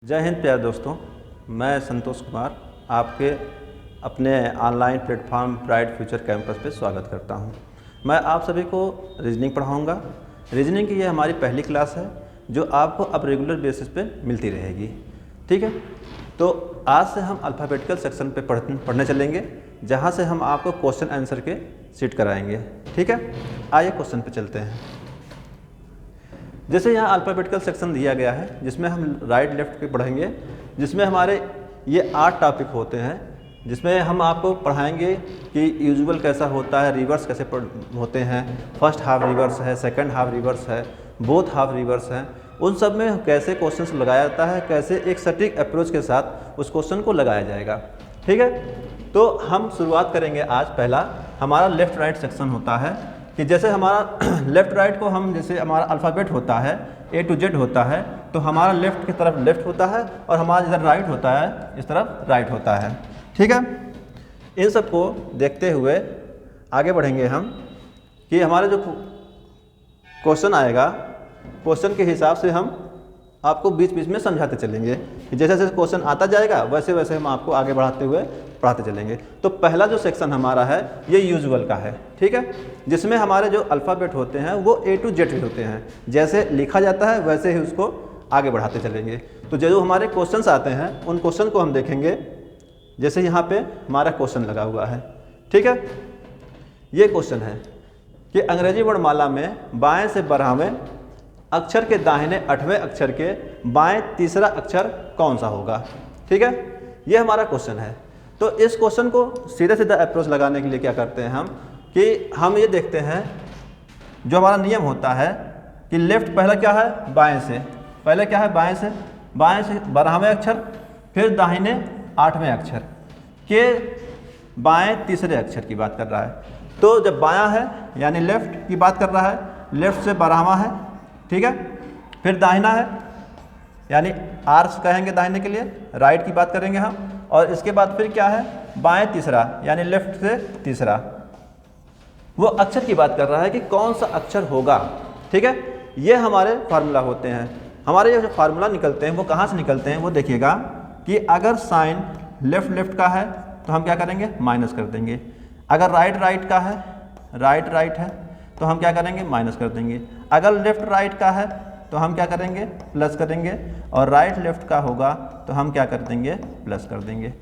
जय हिंद प्यारे दोस्तों, मैं संतोष कुमार आपके अपने online platform bright future campus पे स्वागत करता हूं। मैं आप सभी को रीजनिंग पढ़ाऊंगा। रीजनिंग की ये हमारी पहली क्लास है जो आपको अब रेगुलर बेसिस पे मिलती रहेगी। ठीक है, तो आज से हम अल्फ़ाबेटिकल सेक्शन पे पढ़ने चलेंगे, जहाँ से हम आपको क्वेश्चन आंसर के सीट कराएंगे। ठीक है, आइए क्वेश्चन पे चलते हैं। जैसे यहाँ अल्फ़ाबेटिकल सेक्शन दिया गया है जिसमें हम राइट लेफ्ट के पढ़ेंगे, जिसमें हमारे ये 8 टॉपिक होते हैं, जिसमें हम आपको पढ़ाएंगे कि यूजुअल कैसा होता है, रिवर्स कैसे होते हैं, फर्स्ट हाफ रिवर्स है, सेकंड हाफ रिवर्स है, बोथ हाफ रिवर्स हैं, उन सब में कैसे क्वेश्चंस लगाया जाता है, कैसे एक सटीक अप्रोच के साथ उस क्वेश्चन को लगाया जाएगा। ठीक है, तो हम शुरुआत करेंगे। आज पहला हमारा लेफ़्ट राइट सेक्शन होता है कि जैसे हमारा लेफ़्ट राइट को हम जैसे हमारा अल्फ़ाबेट होता है A to Z होता है, तो हमारा लेफ़्ट की तरफ लेफ़्ट होता है और हमारा इधर राइट होता है, इस तरफ राइट होता है। ठीक है, इन सब को देखते हुए आगे बढ़ेंगे हम कि हमारा जो क्वेश्चन आएगा, क्वेश्चन के हिसाब से हम आपको बीच बीच में समझाते चलेंगे कि जैसे जैसे क्वेश्चन आता जाएगा वैसे वैसे हम आपको आगे बढ़ाते हुए पढ़ाते चलेंगे। तो पहला जो सेक्शन हमारा है ये यूजुअल का है। ठीक है, जिसमें हमारे जो अल्फ़ाबेट होते हैं वो A to Z होते हैं, जैसे लिखा जाता है वैसे ही उसको आगे बढ़ाते चलेंगे। तो जो हमारे क्वेश्चंस आते हैं उन क्वेश्चन को हम देखेंगे। जैसे यहाँ पे हमारा क्वेश्चन लगा हुआ है। ठीक है, ये क्वेश्चन है कि अंग्रेजी वर्णमाला में बाएँ से 12वें अक्षर के दाहिने 8वें अक्षर के बाएं तीसरा अक्षर कौन सा होगा। ठीक है, ये हमारा क्वेश्चन है। तो इस क्वेश्चन को सीधे सीधा अप्रोच लगाने के लिए क्या करते हैं हम कि हम ये देखते हैं, जो हमारा नियम होता है कि लेफ्ट पहला क्या है, बाएं से, पहले क्या है बाएं से 12वें अक्षर, फिर दाहिने 8वें अक्षर के बाएं तीसरे अक्षर की बात कर रहा है। तो जब बायां है यानी लेफ्ट की बात कर रहा है, लेफ्ट से 12वां है। ठीक है, फिर दाहिना है यानी आर्स कहेंगे दाहिने के लिए, राइट की बात करेंगे हम, और इसके बाद फिर क्या है, बाएं तीसरा यानी लेफ्ट से तीसरा। वो अक्षर की बात कर रहा है कि कौन सा अक्षर होगा। ठीक है, ये हमारे फार्मूला होते हैं। हमारे ये जो फार्मूला निकलते हैं वो कहाँ से निकलते हैं, वो देखिएगा कि अगर साइन लेफ्ट लेफ्ट का है तो हम क्या करेंगे, माइनस कर देंगे। अगर राइट राइट का है, राइट राइट है, तो हम क्या करेंगे, माइनस कर देंगे। अगर लेफ्ट राइट का है तो हम क्या करेंगे, प्लस करेंगे, और राइट लेफ्ट का होगा तो हम क्या कर देंगे, प्लस कर देंगे।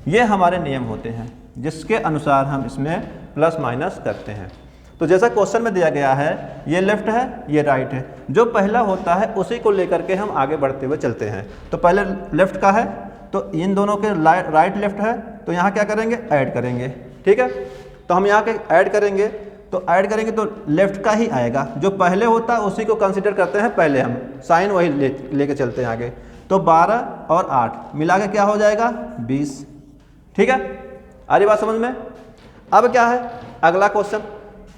ये हमारे नियम होते हैं जिसके अनुसार हम इसमें प्लस माइनस करते हैं। तो जैसा क्वेश्चन में दिया गया है, ये लेफ्ट है ये राइट है, जो पहला होता है उसी को लेकर के हम आगे बढ़ते हुए चलते हैं। तो पहले लेफ्ट का है तो इन दोनों के राइट लेफ्ट है तो यहाँ क्या करेंगे, ऐड करेंगे। ठीक है, तो हम यहाँ के ऐड करेंगे, तो ऐड करेंगे तो लेफ्ट का ही आएगा, जो पहले होता है उसी को कंसीडर करते हैं पहले, हम साइन वही लेके चलते हैं आगे। तो 12 और 8 मिला के क्या हो जाएगा, 20। ठीक है, आ रही बात समझ में। अब क्या है अगला क्वेश्चन,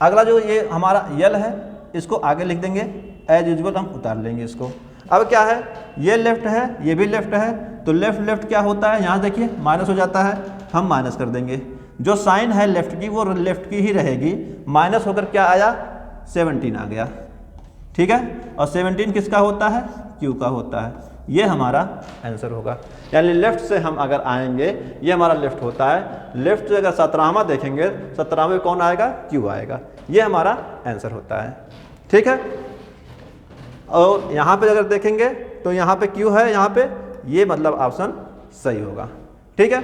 अगला जो ये हमारा यल है इसको आगे लिख देंगे, एज यूजुअल हम उतार लेंगे इसको। अब क्या है, ये लेफ्ट है ये भी लेफ्ट है, तो लेफ्ट लेफ्ट क्या होता है, यहाँ देखिए माइनस हो जाता है, हम माइनस कर देंगे। जो साइन है लेफ्ट की वो लेफ्ट की ही रहेगी, माइनस होकर क्या आया, 17 आ गया। ठीक है, और 17 किसका होता है, क्यू का होता है। ये हमारा आंसर होगा। यानी लेफ्ट से हम अगर आएंगे, ये हमारा लेफ्ट होता है, लेफ्ट से अगर 17वां देखेंगे, 17वें कौन आएगा, क्यू आएगा। ये हमारा आंसर होता है। ठीक है, और यहाँ पे अगर देखेंगे तो यहाँ पे क्यू है, यहाँ पे ये मतलब ऑप्शन सही होगा। ठीक है,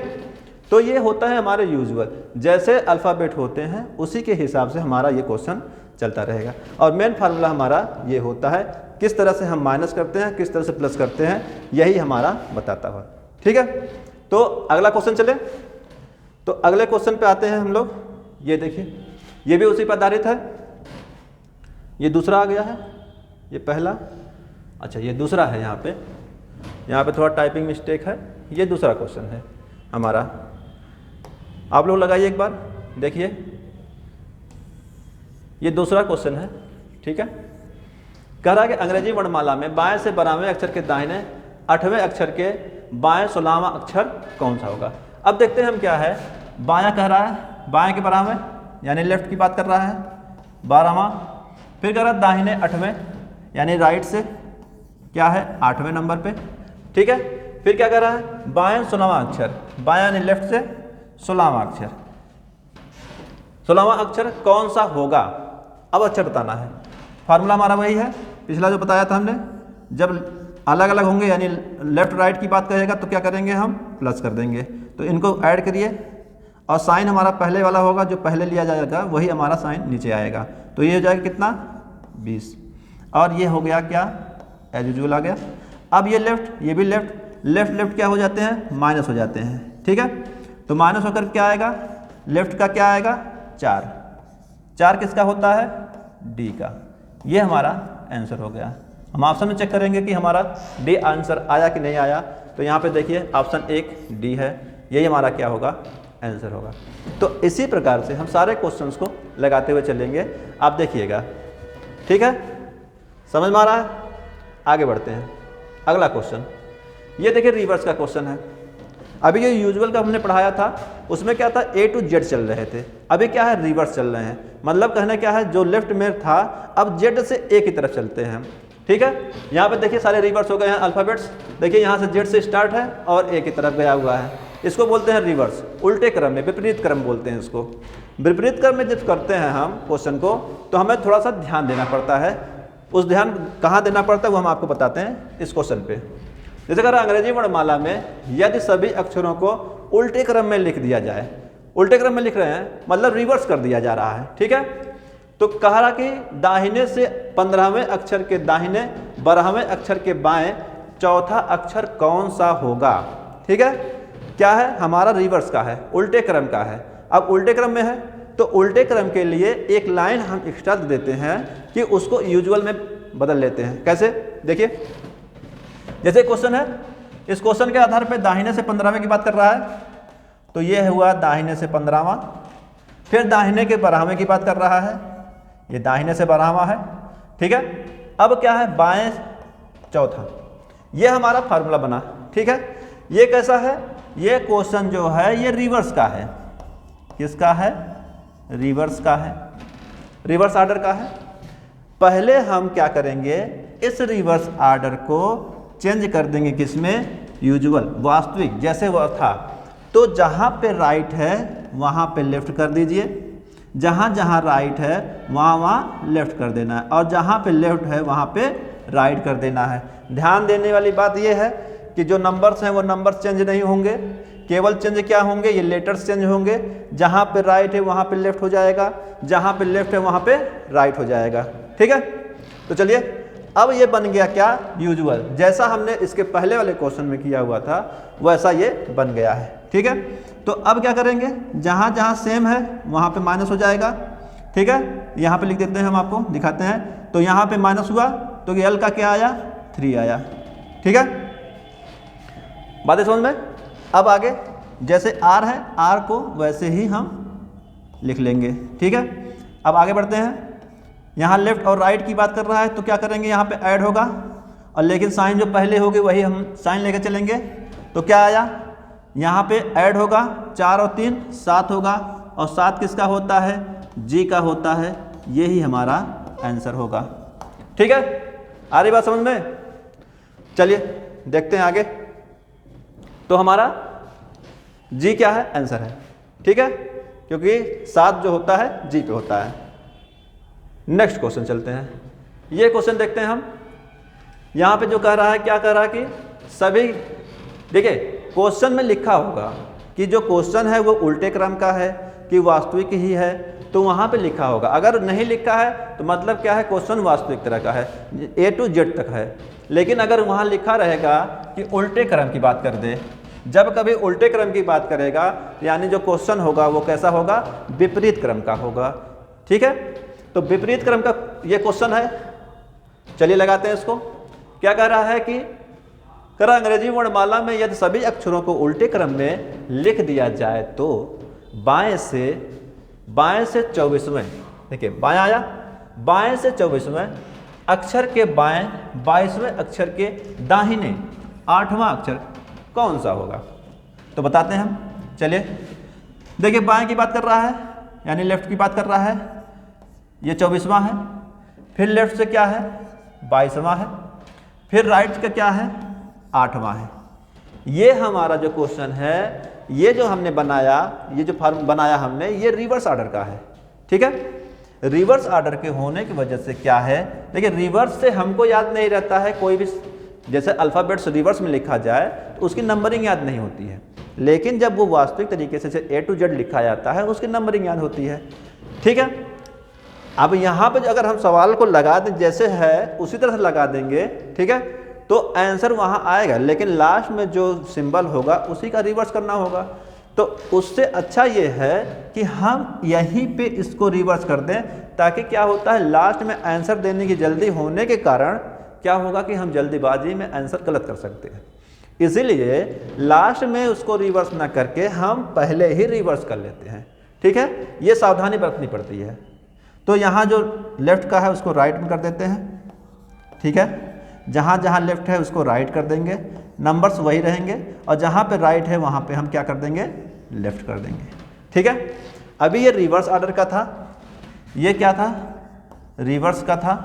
तो ये होता है हमारे यूजुअल, जैसे अल्फ़ाबेट होते हैं उसी के हिसाब से हमारा ये क्वेश्चन चलता रहेगा। और मेन फार्मूला हमारा ये होता है, किस तरह से हम माइनस करते हैं, किस तरह से प्लस करते हैं, यही हमारा बताता हुआ। ठीक है, तो अगला क्वेश्चन चले। तो अगले क्वेश्चन पे आते हैं हम लोग। ये देखिए, ये भी उसी पर आधारित है। ये दूसरा आ गया है, ये पहला, अच्छा ये दूसरा है। यहाँ पे थोड़ा टाइपिंग मिस्टेक है, ये दूसरा क्वेश्चन है हमारा। आप लोग लगाइए एक बार, देखिए ये दूसरा क्वेश्चन है। ठीक है, कह रहा है कि अंग्रेजी वर्णमाला में बाएं से 12वें अक्षर के दाहिने 8वें अक्षर के बाएं 16वां अक्षर कौन सा होगा। अब देखते हैं हम क्या है, बायां कह रहा है, बाएं के 12वें यानी लेफ्ट की बात कर रहा है, 12वां, फिर कह रहा है दाहिने 8वें यानी राइट से क्या है, 8वें नंबर पे। ठीक है, फिर क्या कर रहा है, बाएं 16वां अक्षर, बायां यानी लेफ्ट से 16वां अक्षर, 16वां अक्षर कौन सा होगा, अब अक्षर बताना है। फार्मूला हमारा वही है पिछला जो बताया था हमने, जब अलग अलग होंगे यानी लेफ्ट राइट की बात करेगा तो क्या करेंगे हम, प्लस कर देंगे। तो इनको ऐड करिए और साइन हमारा पहले वाला होगा, जो पहले लिया जाएगा वही हमारा साइन नीचे आएगा। तो ये हो जाएगा कितना, 20, और ये हो गया क्या, एज यूजुअल आ गया। अब ये लेफ्ट, ये भी लेफ्ट, लेफ्ट लेफ्ट क्या हो जाते हैं, माइनस हो जाते हैं, ठीक है। तो माइनस होकर क्या आएगा, लेफ्ट का क्या आएगा, 4, 4 किसका होता है, डी का। ये हमारा आंसर हो गया। हम ऑप्शन में चेक करेंगे कि हमारा डी आंसर आया कि नहीं आया। तो यहाँ पे देखिए ऑप्शन 1 डी है, यही हमारा क्या होगा, आंसर होगा। तो इसी प्रकार से हम सारे क्वेश्चंस को लगाते हुए चलेंगे, आप देखिएगा, ठीक है, समझ में आ रहा है। आगे बढ़ते हैं, अगला क्वेश्चन, ये देखिए रिवर्स का क्वेश्चन है। अभी ये यूजुअल का हमने पढ़ाया था, उसमें क्या था, A to Z चल रहे थे, अभी क्या है, रिवर्स चल रहे हैं। मतलब कहना क्या है, जो लेफ्ट में था अब Z से A की तरफ चलते हैं, ठीक है। यहाँ पे देखिए सारे रिवर्स हो गए हैं अल्फ़ाबेट्स, देखिए यहाँ से Z से स्टार्ट है और A की तरफ गया हुआ है, इसको बोलते हैं रिवर्स, उल्टे क्रम में, विपरीत क्रम बोलते हैं इसको। विपरीत क्रम में जब करते हैं हम क्वेश्चन को, तो हमें थोड़ा सा ध्यान देना पड़ता है। उस ध्यान कहाँ देना पड़ता है वो हम आपको बताते हैं इस क्वेश्चन पे। जैसे अगर अंग्रेजी वर्णमाला में यदि सभी अक्षरों को उल्टे क्रम में लिख दिया जाए, उल्टे क्रम में लिख रहे हैं मतलब रिवर्स कर दिया जा रहा है, ठीक है। तो कह रहा कि दाहिने से 15वें अक्षर के दाहिने, 12वें अक्षर के बाएं, चौथा अक्षर कौन सा होगा, ठीक है। क्या है, हमारा रिवर्स का है, उल्टे क्रम का है। अब उल्टे क्रम में है तो उल्टे क्रम के लिए एक लाइन हम एक्स्ट्रा देते हैं कि उसको यूजुअल में बदल लेते हैं। कैसे, देखिए, जैसे क्वेश्चन है, इस क्वेश्चन के आधार पर दाहिने से 15वें की बात कर रहा है, तो ये हुआ दाहिने से 15वां, फिर दाहिने के 12वें की बात कर रहा है, ये दाहिने से 12वां है, ठीक है। अब क्या है, बाएं चौथा, ये हमारा फार्मूला बना, ठीक है। ये कैसा है, ये क्वेश्चन जो है ये रिवर्स का है, किसका है, रिवर्स का है, रिवर्स ऑर्डर का है। पहले हम क्या करेंगे, इस रिवर्स ऑर्डर को चेंज कर देंगे किसमें, यूजुअल, वास्तविक, जैसे वह था। तो जहाँ पे राइट है वहाँ पे लेफ्ट कर दीजिए, जहाँ जहाँ राइट है वहाँ वहाँ लेफ्ट कर देना है, और जहाँ पे लेफ्ट है वहाँ पे राइट कर देना है। ध्यान देने वाली बात यह है कि जो नंबर्स हैं वो नंबर्स चेंज नहीं होंगे, केवल चेंज क्या होंगे, ये लेटर्स चेंज होंगे। जहाँ पे राइट है वहाँ पे लेफ्ट हो जाएगा, जहाँ पे लेफ्ट है वहाँ पे राइट हो जाएगा, ठीक है। तो चलिए, अब ये बन गया क्या, यूजुअल, जैसा हमने इसके पहले वाले क्वेश्चन में किया हुआ था वैसा ये बन गया है, ठीक है। तो अब क्या करेंगे, जहाँ जहाँ सेम है वहाँ पे माइनस हो जाएगा, ठीक है। यहाँ पे लिख देते हैं, हम आपको दिखाते हैं। तो यहाँ पे माइनस हुआ तो एल का क्या आया, 3 आया, ठीक है। बातें समझ में। अब आगे जैसे आर है, आर को वैसे ही हम लिख लेंगे, ठीक है। अब आगे बढ़ते हैं, यहाँ लेफ्ट और राइट की बात कर रहा है तो क्या करेंगे, यहाँ पे ऐड होगा, और लेकिन साइन जो पहले होगी वही हम साइन लेकर चलेंगे। तो क्या आया, यहाँ पे ऐड होगा, 4 और 3 7 होगा, और 7 किसका होता है, जी का होता है, यही हमारा आंसर होगा, ठीक है। आ रही बात समझ में। चलिए देखते हैं आगे। तो हमारा जी क्या है, आंसर है, ठीक है, क्योंकि 7 जो होता है जी पे होता है। नेक्स्ट क्वेश्चन चलते हैं, ये क्वेश्चन देखते हैं हम। यहाँ पे जो कह रहा है, क्या कह रहा है कि सभी, देखिए क्वेश्चन में लिखा होगा कि जो क्वेश्चन है वो उल्टे क्रम का है कि वास्तविक ही है, तो वहाँ पे लिखा होगा। अगर नहीं लिखा है तो मतलब क्या है, क्वेश्चन वास्तविक तरह का है, A to Z तक है। लेकिन अगर वहाँ लिखा रहेगा कि उल्टे क्रम की बात कर दे, जब कभी उल्टे क्रम की बात करेगा यानी जो क्वेश्चन होगा वो कैसा होगा, विपरीत क्रम का होगा, ठीक है। तो विपरीत क्रम का ये क्वेश्चन है, चलिए लगाते हैं इसको। क्या कह रहा है कि अंग्रेजी वर्णमाला में यदि सभी अक्षरों को उल्टे क्रम में लिख दिया जाए तो बाएं से 24वें, देखिए बायां आया, बाएं से 24वें अक्षर के बाएं 22वें अक्षर के दाहिने 8वां अक्षर कौन सा होगा। तो बताते हैं हम, चलिए देखिए, बाएं की बात कर रहा है यानी लेफ्ट की बात कर रहा है, ये 24वां है, फिर लेफ्ट से क्या है, 22वां है, फिर राइट का क्या है, 8वां है। ये हमारा जो क्वेश्चन है, ये जो हमने बनाया, ये जो फॉर्म बनाया हमने, ये रिवर्स ऑर्डर का है। ठीक है, रिवर्स ऑर्डर के होने की वजह से क्या है, देखिए रिवर्स से हमको याद नहीं रहता है कोई भी, जैसे अल्फ़ाबेट्स रिवर्स में लिखा जाए तो उसकी नंबरिंग याद नहीं होती है, लेकिन जब वो वास्तविक तरीके से A to Z लिखा जाता है उसकी नंबरिंग याद होती है। ठीक है, अब यहाँ पे अगर हम सवाल को लगा दें जैसे है उसी तरह से लगा देंगे, ठीक है, तो आंसर वहाँ आएगा, लेकिन लास्ट में जो सिंबल होगा उसी का रिवर्स करना होगा। तो उससे अच्छा ये है कि हम यहीं पे इसको रिवर्स कर दें, ताकि क्या होता है लास्ट में आंसर देने की जल्दी होने के कारण क्या होगा कि हम जल्दीबाजी में आंसर गलत कर सकते हैं। इसीलिए लास्ट में उसको रिवर्स ना करके हम पहले ही रिवर्स कर लेते हैं। ठीक है, ये सावधानी बरतनी पड़ती है। तो यहाँ जो लेफ्ट का है उसको राइट में कर देते हैं। ठीक है, जहाँ जहाँ लेफ्ट है उसको राइट कर देंगे, नंबर्स वही रहेंगे, और जहाँ पे राइट है वहाँ पे हम क्या कर देंगे, लेफ्ट कर देंगे। ठीक है, अभी ये रिवर्स ऑर्डर का था, ये क्या था, रिवर्स का था,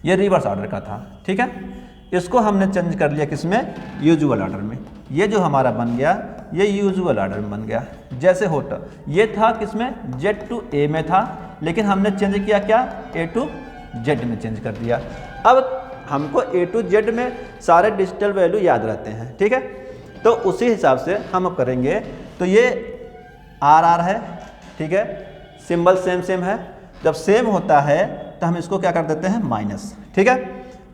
ये रिवर्स ऑर्डर का था। ठीक है, इसको हमने चेंज कर लिया किसमें, यूजुअल ऑर्डर में। ये जो हमारा बन गया ये यूजुअल ऑर्डर में बन गया। जैसे होता ये था किसमें, Z to A में था, लेकिन हमने चेंज किया क्या, A to Z में चेंज कर दिया। अब हमको A to Z में सारे डिजिटल वैल्यू याद रहते हैं। ठीक है, तो उसी हिसाब से हम अब करेंगे। तो ये RR है, ठीक है, सिंबल सेम सेम है, जब सेम होता है तो हम इसको क्या कर देते हैं, माइनस। ठीक है,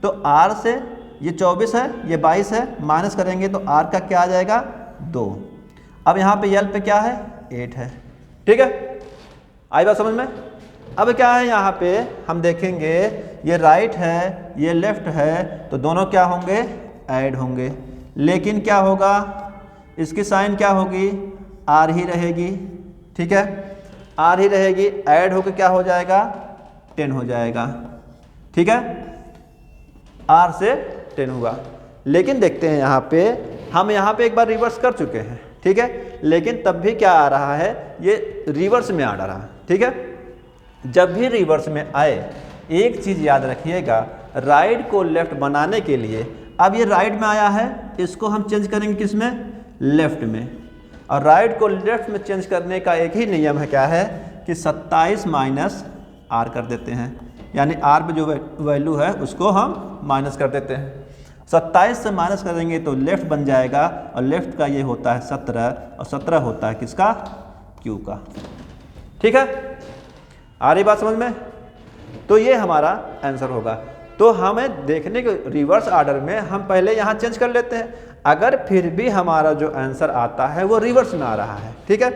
तो R से ये 24 है, ये 22 है, माइनस करेंगे तो R का क्या आ जाएगा, 2। अब यहाँ पे L पे क्या है, 8 है। ठीक है, आई बात समझ में। अब क्या है यहाँ पे हम देखेंगे, ये राइट है ये लेफ्ट है, तो दोनों क्या होंगे, ऐड होंगे, लेकिन क्या होगा, इसकी साइन क्या होगी, R ही रहेगी। ठीक है, R ही रहेगी, ऐड होकर क्या हो जाएगा, 10 हो जाएगा। ठीक है, R से 10 हुआ। लेकिन देखते हैं यहाँ पे, हम यहाँ पे एक बार रिवर्स कर चुके हैं। ठीक है, लेकिन तब भी क्या आ रहा है, ये रिवर्स में आ रहा है। ठीक है, जब भी रिवर्स में आए एक चीज़ याद रखिएगा, राइट को लेफ्ट बनाने के लिए, अब ये राइट में आया है, इसको हम चेंज करेंगे किस में, लेफ्ट में। और राइट को लेफ्ट में चेंज करने का एक ही नियम है, क्या है कि 27 माइनस R कर देते हैं, यानी R पे जो वैल्यू है उसको हम माइनस कर देते हैं। 27 से माइनस करेंगे तो लेफ्ट बन जाएगा, और लेफ्ट का ये होता है 17, और 17 होता है किसका, Q का। ठीक है, आ रही बात समझ में। तो ये हमारा आंसर होगा। तो हमें देखने के रिवर्स ऑर्डर में हम पहले यहाँ चेंज कर लेते हैं, अगर फिर भी हमारा जो आंसर आता है वो रिवर्स में आ रहा है। ठीक है,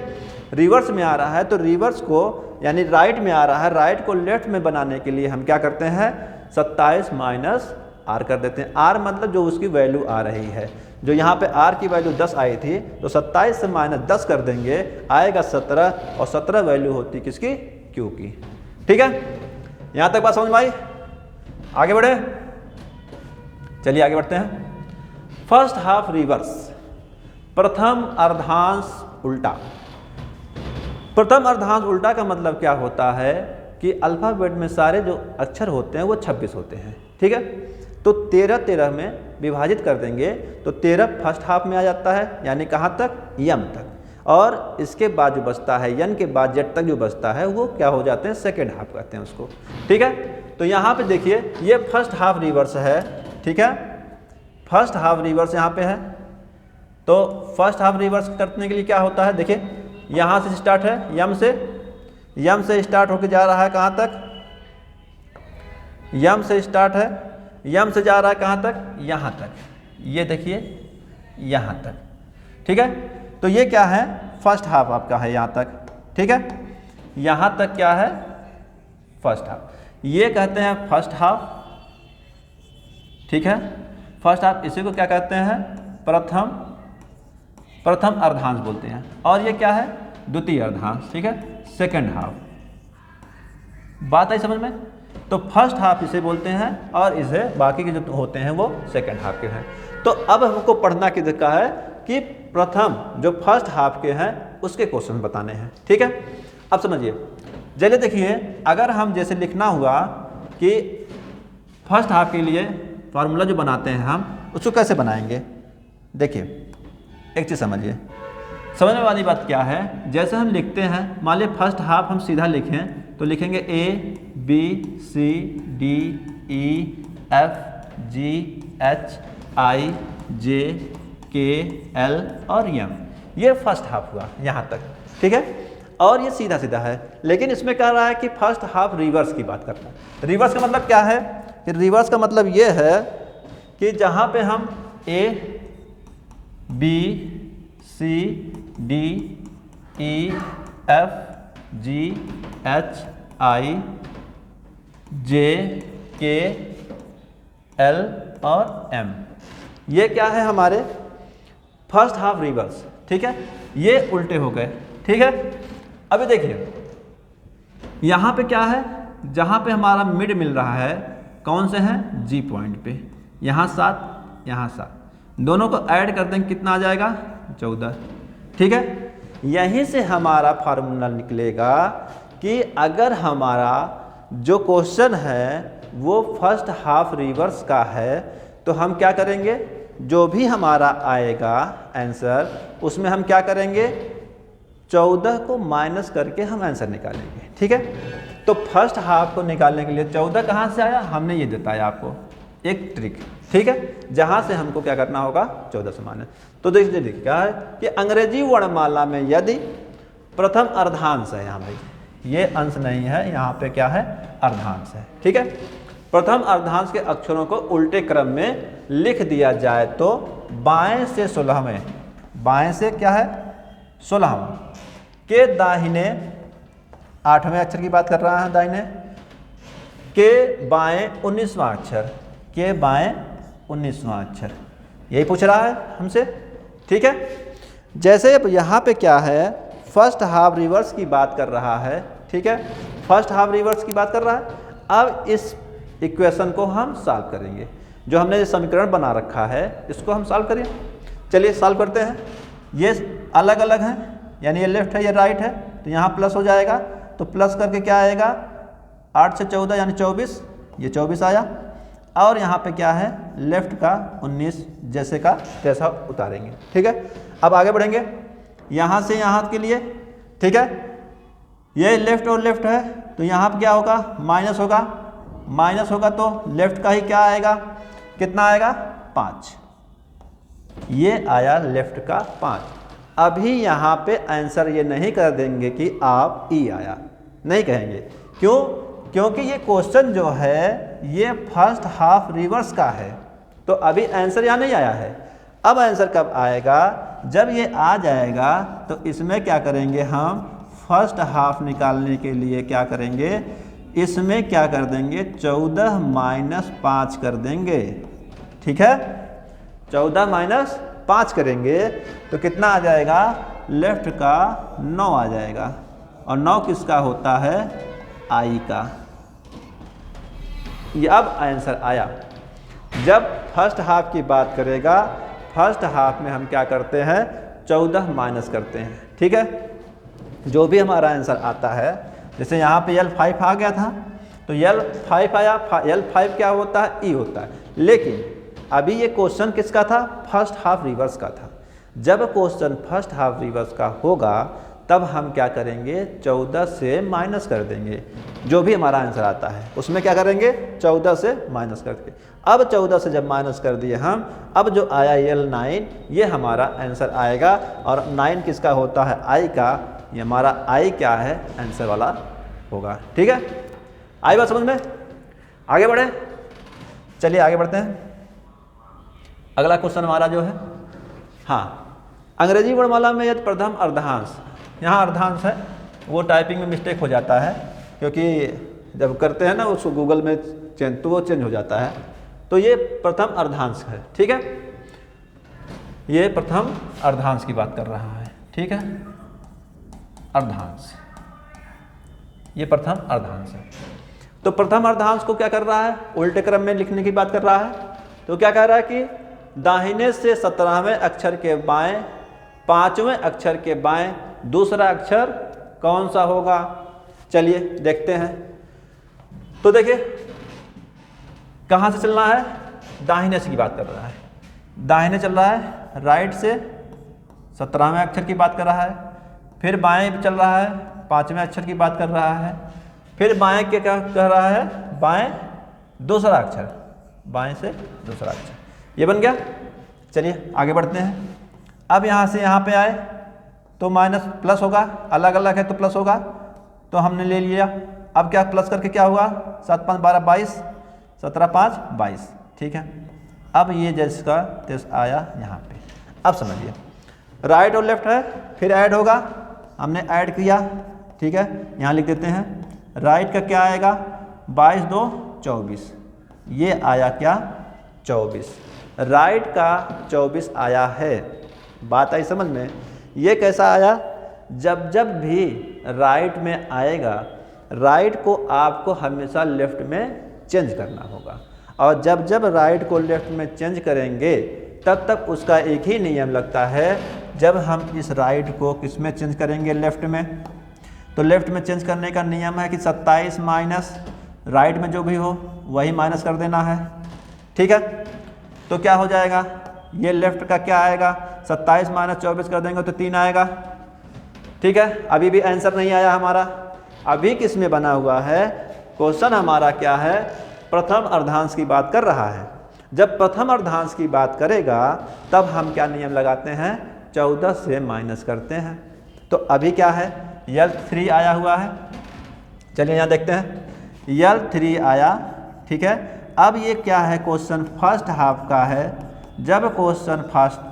रिवर्स में आ रहा है तो रिवर्स को यानी राइट में आ रहा है, राइट को लेफ्ट में बनाने के लिए हम क्या करते हैं, 27 माइनस R कर देते हैं। R मतलब जो उसकी वैल्यू आ रही है, जो यहाँ पे R की वैल्यू 10 आई थी, तो 27 से माइनस 10 कर देंगे, आएगा 17, और 17 वैल्यू होती किसकी, Q की। ठीक है, यहाँ तक बात समझ में आई। आगे बढ़े, चलिए आगे बढ़ते हैं। फर्स्ट हाफ रिवर्स, प्रथम अर्धांश उल्टा। प्रथम अर्धांश उल्टा का मतलब क्या होता है कि अल्फ़ाबेट में सारे जो अक्षर होते हैं वो 26 होते हैं। ठीक है, तो 13 में विभाजित कर देंगे तो 13 फर्स्ट हाफ में आ जाता है, यानी कहाँ तक, यम तक, और इसके बाद जो बचता है यन के बाद जेड तक जो बचता है वो क्या हो जाते हैं, सेकेंड हाफ कहते हैं उसको। ठीक है, तो यहाँ पे देखिए ये फर्स्ट हाफ रिवर्स है। ठीक है, फर्स्ट हाफ रिवर्स यहाँ पे है। तो फर्स्ट हाफ रिवर्स करने के लिए क्या होता है, देखिए यहाँ से स्टार्ट है, यम से स्टार्ट होकर जा रहा है कहाँ तक, यम से स्टार्ट है, यम से जा रहा है कहाँ तक, यहाँ तक, ये देखिए यहाँ तक। ठीक है, तो ये क्या है, फर्स्ट हाफ आपका है यहाँ तक। ठीक है, यहाँ तक क्या है, फर्स्ट हाफ, ये कहते हैं फर्स्ट हाफ। ठीक है, फर्स्ट हाफ, इसी को क्या कहते हैं, प्रथम अर्धांश बोलते हैं, और ये क्या है, द्वितीय अर्धांश। ठीक है, सेकंड हाफ। बात आई समझ में। तो फर्स्ट हाफ इसे बोलते हैं, और इसे बाकी के जो होते हैं वो सेकंड हाफ के हैं। तो अब हमको पढ़ना की दिक्कत है कि प्रथम जो फर्स्ट हाफ के हैं उसके क्वेश्चन बताने हैं। ठीक है, अब समझिए, चलिए देखिए, अगर हम जैसे लिखना हुआ कि फर्स्ट हाफ के लिए फार्मूला जो बनाते हैं हम उसको कैसे बनाएंगे। देखिए एक चीज़ समझने वाली बात क्या है, जैसे हम लिखते हैं, मान लीजिए फर्स्ट हाफ हम सीधा लिखें तो लिखेंगे A B C D E F G H I J K L और M, ये फर्स्ट हाफ हुआ यहाँ तक, ठीक है। और ये सीधा सीधा है, लेकिन इसमें कह रहा है कि फर्स्ट हाफ रिवर्स की बात करता है। रिवर्स का मतलब क्या है कि रिवर्स का मतलब ये है कि जहाँ पे हम A B C D E F G H I J K L और M, ये क्या है हमारे फर्स्ट हाफ रिवर्स, ठीक है। ये उल्टे हो गए, ठीक है। अभी देखिए यहाँ पे क्या है, जहाँ पे हमारा मिड मिल रहा है कौन से हैं, G पॉइंट पे, यहाँ 7 यहाँ 7, दोनों को ऐड कर देंगे कितना आ जाएगा 14, ठीक है। यहीं से हमारा फार्मूला निकलेगा कि अगर हमारा जो क्वेश्चन है वो फर्स्ट हाफ रिवर्स का है तो हम क्या करेंगे, जो भी हमारा आएगा आंसर उसमें हम क्या करेंगे, 14 को माइनस करके हम आंसर निकालेंगे, ठीक है। तो फर्स्ट हाफ को निकालने के लिए 14 कहाँ से आया, हमने ये बताया आपको एक ट्रिक, ठीक है, जहाँ से हमको क्या करना होगा 14 से माइनस। तो देखिए क्या है कि अंग्रेजी वर्णमाला में यदि प्रथम अर्धांश है, यहाँ भाई ये अंश नहीं है, यहाँ पे क्या है अर्धांश है, ठीक है। प्रथम अर्धांश के अक्षरों को उल्टे क्रम में लिख दिया जाए तो बाएं से 16वें, बाएं से क्या है 16वां के दाहिने 8वें अक्षर की बात कर रहा है, दाहिने के बाएं 19वां अक्षर, के बाएं 19वां अक्षर, यही पूछ रहा है हमसे, ठीक है। जैसे अब यहाँ पे क्या है फर्स्ट हाफ रिवर्स की बात कर रहा है, ठीक है, फर्स्ट हाफ रिवर्स की बात कर रहा है। अब इस इक्वेशन को हम सॉल्व करेंगे, जो हमने समीकरण बना रखा है इसको हम सॉल्व करें। चलिए सॉल्व करते हैं। ये अलग अलग हैं, यानी ये लेफ्ट है ये राइट है, तो यहाँ प्लस हो जाएगा, तो प्लस करके क्या आएगा 8 से 14 यानी 24, ये 24 आया। और यहाँ पे क्या है लेफ्ट का 19 जैसे का तैसा उतारेंगे, ठीक है। अब आगे बढ़ेंगे यहाँ से यहाँ के लिए, ठीक है, ये लेफ्ट और लेफ्ट है तो यहाँ पे क्या होगा माइनस होगा, माइनस होगा तो लेफ्ट का ही क्या आएगा, कितना आएगा 5, ये आया लेफ्ट का 5। अभी यहाँ पे आंसर ये नहीं कर देंगे कि आप ई आया, नहीं कहेंगे, क्यों, क्योंकि ये क्वेश्चन जो है ये फर्स्ट हाफ रिवर्स का है, तो अभी आंसर यहाँ नहीं आया है। अब आंसर कब आएगा, जब ये आ जाएगा तो इसमें क्या करेंगे हम, फर्स्ट हाफ निकालने के लिए क्या करेंगे, इसमें क्या कर देंगे 14 माइनस 5 कर देंगे, ठीक है, 14 माइनस 5 करेंगे तो कितना आ जाएगा, लेफ्ट का 9 आ जाएगा, और 9 किसका होता है, आई का। ये अब आंसर आया। जब फर्स्ट हाफ की बात करेगा, फर्स्ट हाफ में हम क्या करते हैं 14 माइनस करते हैं, ठीक है। जो भी हमारा आंसर आता है, जैसे यहाँ पे L5 आ गया था तो L5 आया, L5 क्या होता है, ई होता है, लेकिन अभी ये क्वेश्चन किसका था, फर्स्ट हाफ रिवर्स का था। जब क्वेश्चन फर्स्ट हाफ रिवर्स का होगा तब हम क्या करेंगे 14 से माइनस कर देंगे, जो भी हमारा आंसर आता है उसमें क्या करेंगे 14 से माइनस करके। अब 14 से जब माइनस कर दिए हम, अब जो आया L9 ये हमारा आंसर आएगा, और 9 किसका होता है, आई का, ये हमारा आई क्या है आंसर वाला होगा, ठीक है। आई बात समझ में, आगे बढ़े, चलिए आगे बढ़ते हैं। अगला क्वेश्चन हमारा जो है, हाँ, अंग्रेजी वर्णमाला में यदि प्रथम अर्धांश, यहाँ अर्धांश है, वो टाइपिंग में मिस्टेक हो जाता है, क्योंकि जब करते हैं ना उसको गूगल में चेंज, तो वो चेंज हो जाता है। तो ये प्रथम अर्धांश है, ठीक है, ये प्रथम अर्धांश की बात कर रहा है, ठीक है, अर्धांश, ये प्रथम अर्धांश है। तो प्रथम अर्धांश को क्या कर रहा है, उल्टे क्रम में लिखने की बात कर रहा है। तो क्या कह रहा है कि दाहिने से 17वें अक्षर के बाएं 5वें अक्षर के बाएं दूसरा अक्षर कौन सा होगा, चलिए देखते हैं। तो देखिए कहाँ से चलना है, दाहिने से की बात कर रहा है, दाहिने चल रहा है, राइट से 17वें अक्षर की बात कर रहा है, फिर बाएं चल रहा है 5वें अक्षर की बात कर रहा है, फिर बाएं के क्या कह रहा है, बाएं दूसरा अक्षर, बाएं से दूसरा अक्षर, ये बन गया। चलिए आगे बढ़ते हैं। अब यहाँ से यहाँ पे आए तो माइनस प्लस होगा, अलग अलग है तो प्लस होगा, तो हमने ले लिया। अब क्या प्लस करके क्या हुआ, 7 5 12 22, 17 5 22, ठीक है। अब ये जिसका तेज आया यहाँ पे। अब समझिए राइट और लेफ्ट है, फिर ऐड होगा, हमने ऐड किया, ठीक है। यहाँ लिख देते हैं राइट का क्या आएगा, 22 2 24, ये आया क्या 24, राइट का 24 आया है। बात आई समझ में। ये कैसा आया, जब जब भी राइट में आएगा, राइट को आपको हमेशा लेफ्ट में चेंज करना होगा, और जब जब राइट को लेफ्ट में चेंज करेंगे तब तक उसका एक ही नियम लगता है। जब हम इस राइट को किस में चेंज करेंगे, लेफ्ट में, तो लेफ्ट में चेंज करने का नियम है कि 27 माइनस राइट में जो भी हो वही माइनस कर देना है, ठीक है। तो क्या हो जाएगा, ये लेफ्ट का क्या आएगा, 27 माइनस 24 कर देंगे तो 3 आएगा, ठीक है। अभी भी आंसर नहीं आया हमारा, अभी किस में बना हुआ है, क्वेश्चन हमारा क्या है, प्रथम अर्धांश की बात कर रहा है। जब प्रथम अर्धांश की बात करेगा तब हम क्या नियम लगाते हैं, 14 से माइनस करते हैं। तो अभी क्या है, L3 आया हुआ है। चलिए यहाँ देखते हैं, L3 आया, ठीक है। अब ये क्या है, क्वेश्चन फर्स्ट हाफ का है। जब क्वेश्चन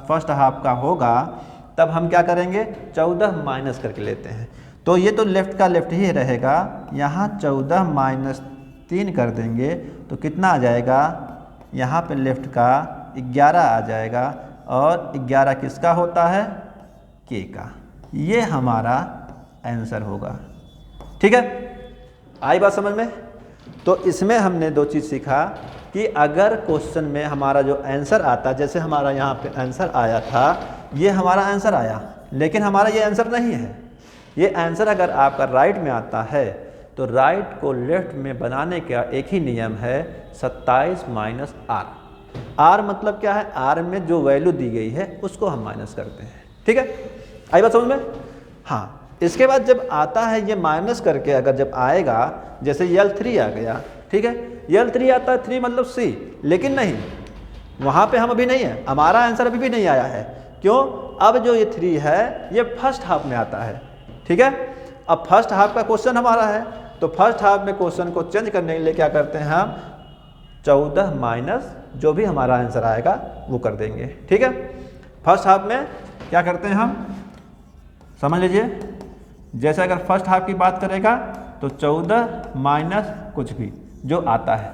फर्स्ट हाफ का होगा तब हम क्या करेंगे, 14 माइनस करके लेते हैं। तो ये तो लेफ्ट का लेफ्ट ही रहेगा, यहाँ 14 माइनस 3 कर देंगे तो कितना आ जाएगा, यहाँ पे लेफ्ट का 11 आ जाएगा, और 11 किसका होता है, के का। ये हमारा आंसर होगा, ठीक है। आई बात समझ में। तो इसमें हमने दो चीज़ सीखा कि अगर क्वेश्चन में हमारा जो आंसर आता, जैसे हमारा यहाँ पे आंसर आया था, ये हमारा आंसर आया, लेकिन हमारा ये आंसर नहीं है। ये आंसर अगर आपका राइट में आता है तो राइट को लेफ्ट में बनाने का एक ही नियम है, 27 माइनस आर। आर मतलब क्या है, आर में जो वैल्यू दी गई है उसको हम माइनस करते हैं, ठीक है। आई बात समझ में। हाँ, इसके बाद जब आता है ये माइनस करके, अगर जब आएगा, जैसे L3 आ गया, ठीक है, L3 आता है, 3 मतलब C, लेकिन नहीं, वहाँ पे हम अभी नहीं है, हमारा आंसर अभी भी नहीं आया है। क्यों, अब जो ये 3 है ये फर्स्ट हाफ में आता है, ठीक है। अब फर्स्ट हाफ का क्वेश्चन हमारा है, तो फर्स्ट हाफ में क्वेश्चन को चेंज करने के लिए क्या करते हैं हम, 14 माइनस जो भी हमारा आंसर आएगा वो कर देंगे, ठीक है। फर्स्ट हाफ में क्या करते हैं हम, समझ लीजिए, जैसे अगर फर्स्ट हाफ की बात करेगा तो 14 माइनस कुछ भी जो आता है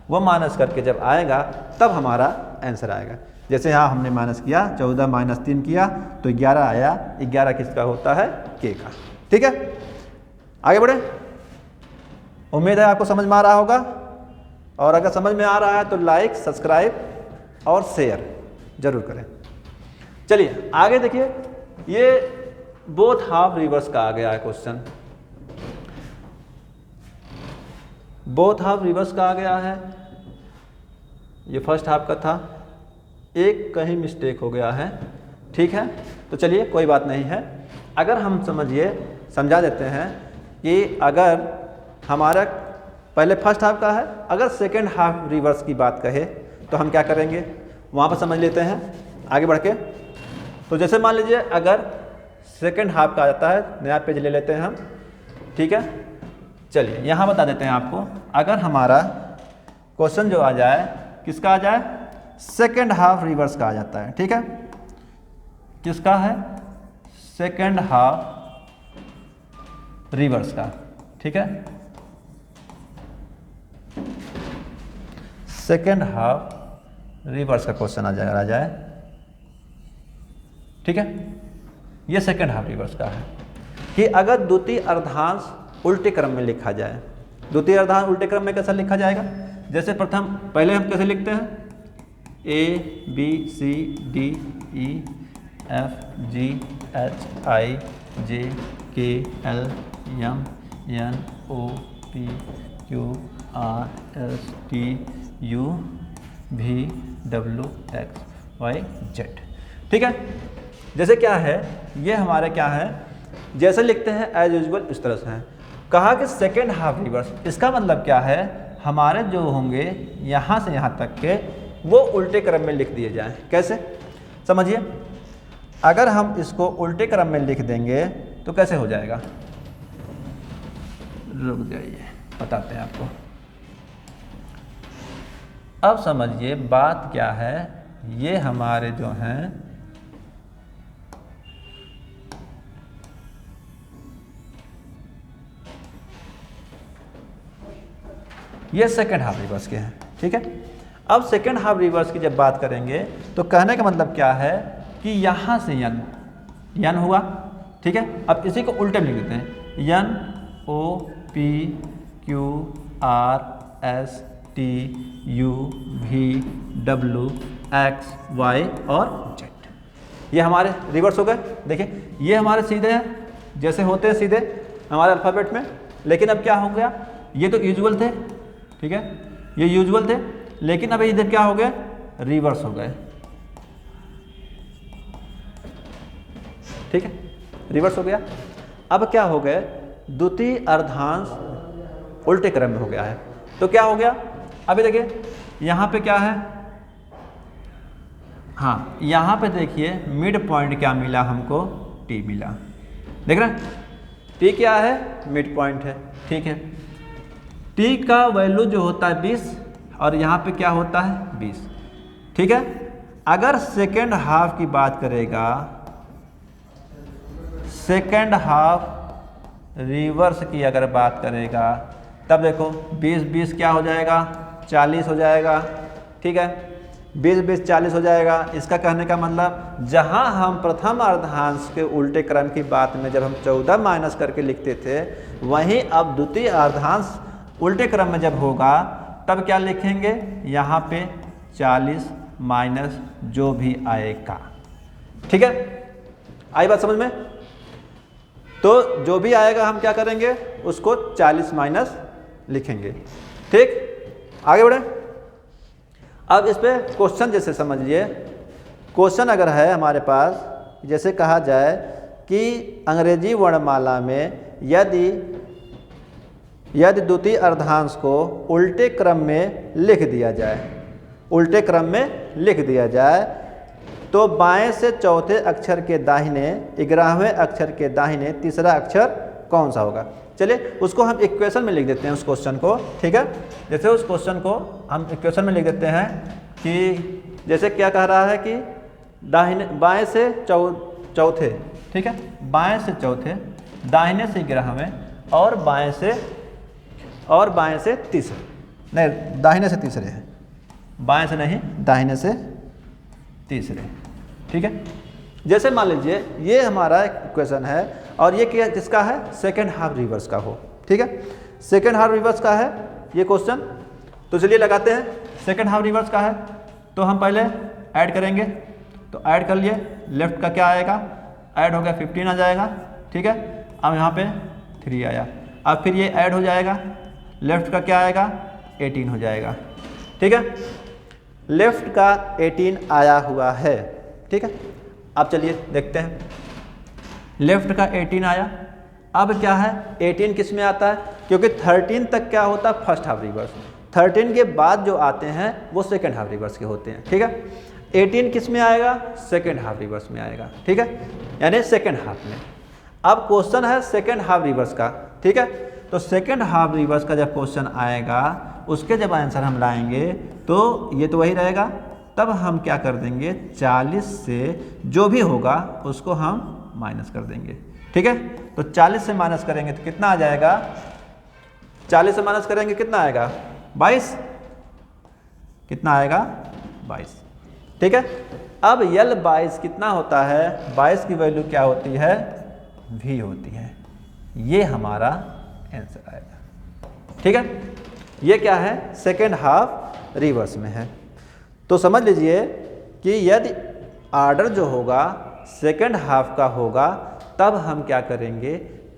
वो माइनस करके जब आएगा तब हमारा आंसर आएगा। जैसे यहाँ हमने माइनस किया, 14 माइनस 3 किया तो 11 आया, 11 किसका होता है, के का, ठीक है। आगे बढ़े। उम्मीद है आपको समझ में आ रहा होगा, और अगर समझ में आ रहा है तो लाइक, सब्सक्राइब और शेयर जरूर करें। चलिए आगे देखिए, ये बोथ हाफ रिवर्स का आ गया है क्वेश्चन, बोथ हाफ रिवर्स का आ गया है। ये फर्स्ट हाफ का था, एक कहीं मिस्टेक हो गया है, ठीक है। तो चलिए कोई बात नहीं है। अगर हम समझा देते हैं कि अगर हमारा पहले फर्स्ट हाफ का है, अगर सेकेंड हाफ रिवर्स की बात कहे तो हम क्या करेंगे, वहाँ पर समझ लेते हैं आगे बढ़ के। तो जैसे मान लीजिए अगर सेकेंड हाफ का आ जाता है, नया पेज ले लेते हैं हम, ठीक है। चलिए यहाँ बता देते हैं आपको, अगर हमारा क्वेश्चन जो आ जाए किसका आ जाए, सेकेंड हाफ रिवर्स का आ जाता है, ठीक है। किसका है, सेकेंड हाफ रिवर्स का, ठीक है। सेकेंड हाफ रिवर्स का क्वेश्चन आ जाए, ठीक है। ये सेकेंड हाफ रिवर्स का है कि अगर द्वितीय अर्धांश उल्टे क्रम में लिखा जाए। द्वितीय अर्धांश उल्टे क्रम में कैसा लिखा जाएगा, जैसे प्रथम पहले हम कैसे लिखते हैं, A B C D E F G H I J K L M N O P Q R S T U V W X Y Z। ठीक है। जैसे क्या है, ये हमारे क्या है, जैसे लिखते हैं एज यूजुअल इस तरह से है। कहा कि सेकेंड हाफ रिवर्स, इसका मतलब क्या है, हमारे जो होंगे यहाँ से यहाँ तक के वो उल्टे क्रम में लिख दिए जाएं। कैसे समझिए, अगर हम इसको उल्टे क्रम में लिख देंगे तो कैसे हो जाएगा, रुक जाइए बताते हैं आपको। अब समझिए बात क्या है, ये हमारे जो हैं ये सेकेंड हाफ रिवर्स के हैं, ठीक है। अब सेकेंड हाफ रिवर्स की जब बात करेंगे तो कहने का मतलब क्या है कि यहाँ से यन हुआ, ठीक है। अब इसी को उल्टे में लिख देते हैं, N O P Q R S T U V W X Y और जेड, ये हमारे रिवर्स हो गए। देखिए ये हमारे सीधे हैं, जैसे होते हैं सीधे हमारे अल्फ़ाबेट में, लेकिन अब क्या हो गया, ये तो यूजुअल थे, ठीक है, ये यूजुअल थे, लेकिन अब इधर क्या हो गए, रिवर्स हो गए, ठीक है, रिवर्स हो गया। अब क्या हो गए, द्वितीय अर्धांश उल्टे क्रम में हो गया है। तो क्या हो गया, अभी देखिए यहाँ पे क्या है, हाँ यहाँ पे देखिए मिड पॉइंट क्या मिला हमको, टी मिला, देख रहे हैं, टी क्या है, मिड पॉइंट है, ठीक है। टी का वैल्यू जो होता है 20 और यहाँ पे क्या होता है 20, ठीक है। अगर सेकेंड हाफ की बात करेगा, सेकेंड हाफ रिवर्स की अगर बात करेगा, तब देखो 20 क्या हो जाएगा, 40 हो जाएगा, ठीक है, 20 40 हो जाएगा। इसका कहने का मतलब जहाँ हम प्रथम अर्धांश के उल्टे क्रम की बात में जब हम 14 माइनस करके लिखते थे, वहीं अब द्वितीय अर्धांश उल्टे क्रम में जब होगा तब क्या लिखेंगे, यहाँ पे 40 माइनस जो भी आएगा, ठीक है। आई बात समझ में, तो जो भी आएगा हम क्या करेंगे, उसको 40 माइनस लिखेंगे, ठीक। आगे बढ़े, अब इस पे क्वेश्चन जैसे समझिए, क्वेश्चन अगर है हमारे पास, जैसे कहा जाए कि अंग्रेजी वर्णमाला में यदि द्वितीय अर्धांश को उल्टे क्रम में लिख दिया जाए, उल्टे क्रम में लिख दिया जाए, तो बाएं से चौथे अक्षर के दाहिने 11वें अक्षर के दाहिने तीसरा अक्षर कौन सा होगा। चलिए उसको हम इक्वेशन में लिख देते हैं उस क्वेश्चन को, ठीक है। जैसे उस क्वेश्चन को हम इक्वेशन में लिख देते हैं कि जैसे क्या कह रहा है कि दाहिने बाएं से चौथे, ठीक है, बाएं से चौथे, दाहिने से 11वें और बाएं से तीसरे, नहीं दाहिने से तीसरे है, बाएं से नहीं दाहिने से तीसरे, ठीक है। जैसे मान लीजिए ये हमारा इक्वेशन है और ये क्या किसका है, सेकेंड हाफ रिवर्स का हो, ठीक है, सेकेंड हाफ रिवर्स का है ये क्वेश्चन। तो चलिए लगाते हैं, सेकेंड हाफ रिवर्स का है तो हम पहले ऐड करेंगे, तो ऐड कर लिए, लेफ्ट का क्या आएगा, ऐड हो गया 15 आ जाएगा, ठीक है। अब यहाँ पे 3 आया, अब फिर ये ऐड हो जाएगा, लेफ्ट का क्या आएगा 18 हो जाएगा, ठीक है। लेफ्ट का 18 आया हुआ है, ठीक है। अब चलिए देखते हैं, लेफ्ट का 18 आया, अब क्या है 18 किस में आता है, क्योंकि 13 तक क्या होता है फर्स्ट हाफ रिवर्स, 13 के बाद जो आते हैं वो सेकेंड हाफ रिवर्स के होते हैं, ठीक है। 18 किस में आएगा, सेकेंड हाफ रिवर्स में आएगा, ठीक है, यानी सेकेंड हाफ में। अब क्वेश्चन है सेकेंड हाफ रिवर्स का, ठीक है। तो सेकेंड हाफ रिवर्स का जब क्वेश्चन आएगा उसके जब आंसर हम लाएंगे तो ये तो वही रहेगा, तब हम क्या कर देंगे 40 से जो भी होगा उसको हम माइनस कर देंगे, ठीक है। तो 40 से माइनस करेंगे तो कितना आ जाएगा, 40 से माइनस करेंगे कितना आएगा 22, कितना आएगा 22, ठीक है। अब यल 22 कितना होता है, 22 की वैल्यू क्या होती है, v होती है, ये हमारा आंसर आएगा, ठीक है। ये क्या है, सेकेंड हाफ रिवर्स में है। तो समझ लीजिए कि यदि आर्डर जो होगा सेकेंड हाफ का होगा तब हम क्या करेंगे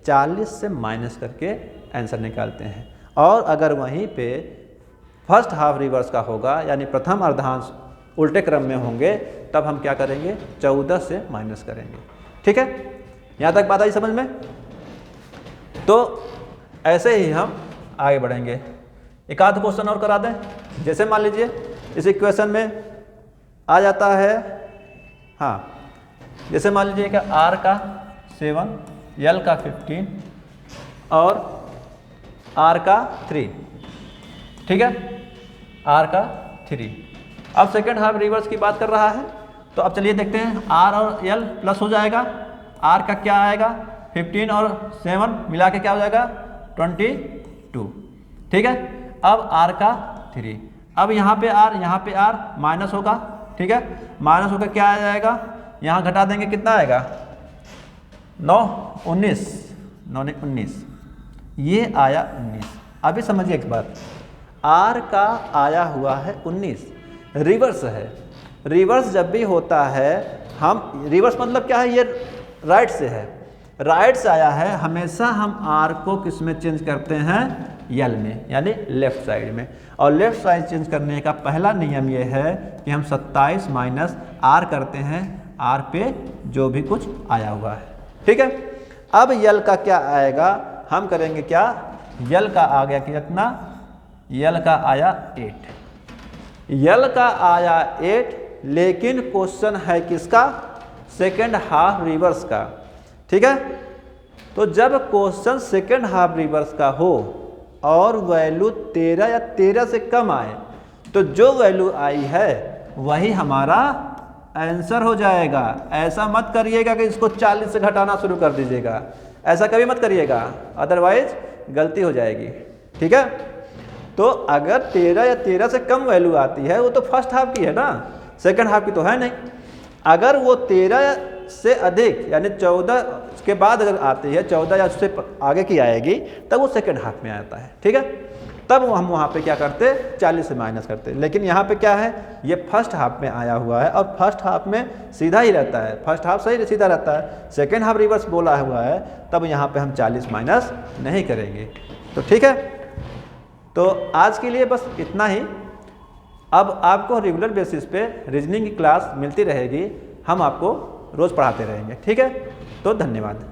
40 से माइनस करके आंसर निकालते हैं, और अगर वहीं पे फर्स्ट हाफ रिवर्स का होगा यानी प्रथम अर्धांश उल्टे क्रम में होंगे तब हम क्या करेंगे, 14 से माइनस करेंगे। ठीक है, यहाँ तक बात आई समझ में। तो ऐसे ही हम आगे बढ़ेंगे। एक आध क्वेश्चन और करा दें। जैसे मान लीजिए इस इक्वेशन में आ जाता है, हाँ जैसे मान लीजिए कि R का 7, L का 15 और R का 3, ठीक है, R का 3। अब सेकेंड हाफ रिवर्स की बात कर रहा है, तो अब चलिए देखते हैं। R और L प्लस हो जाएगा, R का क्या आएगा 15 और 7 मिला के क्या हो जाएगा 22, ठीक है। अब R का 3, अब यहाँ पे R माइनस होगा, ठीक है, माइनस होकर क्या आ जाएगा, यहाँ घटा देंगे कितना आएगा 9 19, 9 19, ये आया 19। अभी समझिए एक बात, R का आया हुआ है 19, रिवर्स है। रिवर्स जब भी होता है, हम रिवर्स मतलब क्या है, ये राइट से है, राइट से आया है, हमेशा हम R को किस में चेंज करते हैं, L में, यानी लेफ्ट साइड में। और लेफ्ट साइड चेंज करने का पहला नियम ये है कि हम 27 माइनस R करते हैं, R पे जो भी कुछ आया हुआ है, ठीक है। अब L का क्या आएगा, हम करेंगे क्या, L का आ गया कितना, L का आया 8, L का आया 8, लेकिन क्वेश्चन है किसका, सेकेंड हाफ रिवर्स का, ठीक है। तो जब क्वेश्चन सेकेंड हाफ रिवर्स का हो और वैल्यू 13 या 13 से कम आए, तो जो वैल्यू आई है वही हमारा आंसर हो जाएगा। ऐसा मत करिएगा कि इसको 40 से घटाना शुरू कर दीजिएगा, ऐसा कभी मत करिएगा, अदरवाइज गलती हो जाएगी, ठीक है। तो अगर 13 या 13 से कम वैल्यू आती है, वो तो फर्स्ट हाफ की है ना, सेकेंड हाफ की तो है नहीं। अगर वो 13 से अधिक यानी 14 के बाद अगर आती है, 14 या उससे आगे की आएगी, तब वो सेकेंड हाफ में आता है, ठीक है। तब हम वहाँ पे क्या करते, 40 से माइनस करते। लेकिन यहाँ पे क्या है, ये फर्स्ट हाफ में आया हुआ है और फर्स्ट हाफ में सीधा ही रहता है, फर्स्ट हाफ सही सीधा रहता है। सेकेंड हाफ रिवर्स बोला हुआ है, तब यहाँ पे हम 40 माइनस नहीं करेंगे, तो ठीक है। तो आज के लिए बस इतना ही। अब आपको रेगुलर बेसिस पे रीजनिंग की क्लास मिलती रहेगी, हम आपको रोज़ पढ़ाते रहेंगे, ठीक है। तो धन्यवाद।